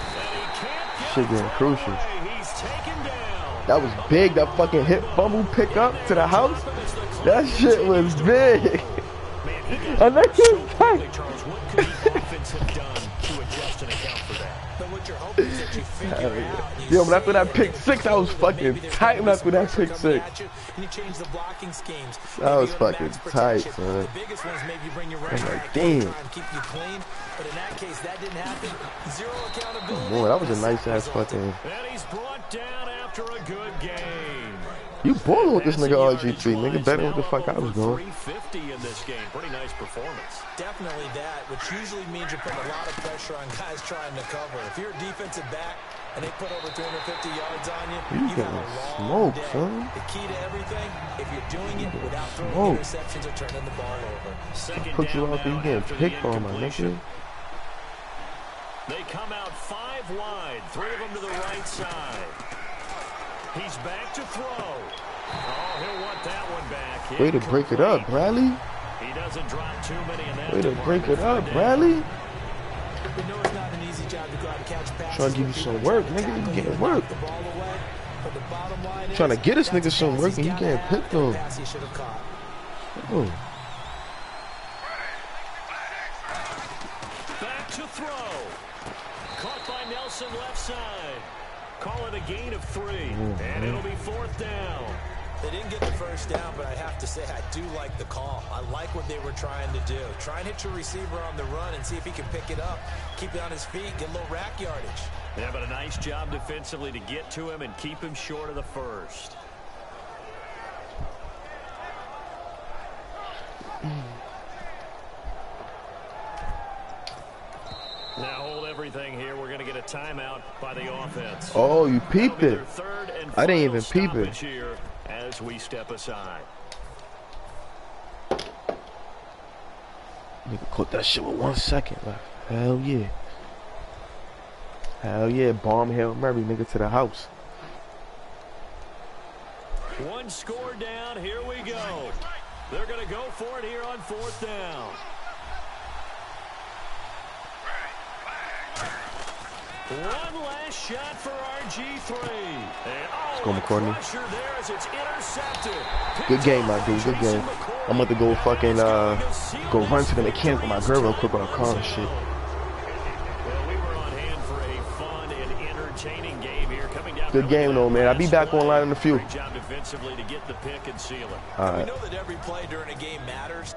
Shit getting crucial. He's taken down. That was big. That fucking hit fumble pickup to the house. That shit was big. And that kid tight. Charles, what could the offense have done to adjust and account for that? But what you're hoping is that you figure out. Yo, but after that pick 6, I was fucking tight after that pick 6. You change the blocking schemes. That was fucking tight, man. The biggest one is maybe you bring your I'm like, damn. keep you clean. But in that case, that didn't happen. Zero accountability. Boy, that was a nice ass fucking. And he's brought down after a good game. You balling with this nigga RG3, nigga. Better what the fuck I was doing. 350 in this game. Pretty nice performance. Definitely that, which usually means you put a lot of pressure on guys trying to cover. If you're a defensive back, and they put over 350 yards on you, You you have a long day. son. The key to everything, if you're doing it without throwing interceptions or turning the ball over. Second Put you down out there, you now getting after the picked on, my incompletion. nigga. They come out 5 wide, 3 of them to the right side. He's back to throw. Oh, he'll want that one back. Way to break it up, Bradley. He doesn't drop too many in that. Way to break it up, Bradley. We know it's not an easy job to go out and catch passes. Trying to give you some work, nigga. You getting work. Trying to get this nigga some work, and he getting picked on. Oh. Back to throw. Caught by Nelson left side. Call it a gain of 3, and it'll be 4th down. They didn't get the first down, but I have to say I do like the call. I like what they were trying to do. Try and hit your receiver on the run and see if he can pick it up. Keep it on his feet, get a little rack yardage. Yeah, but a nice job defensively to get to him and keep him short of the first. Now hold everything here. We're going to get a timeout by the offense. Oh, you peeped it. I didn't even peep it. Here as we step aside. Nigga caught that shit with 1 second left. Hell yeah. Hell yeah. Bomb Hail Mary, nigga, to the house. 1 score down. Here we go. They're going to go for it here on 4th down. One last shot for RG3. Let's go, McCourtney. There as it's intercepted. Good game, my dude. Good game. I'm about to go fucking go run to the mechanic with my girl real quick on a car and shit. Well, we were on hand for a fun and entertaining game here. Coming down. Good game though, man. I'll be back online in a few. Great job defensively to get the pick and seal it. All right. We know that every play during a game matters.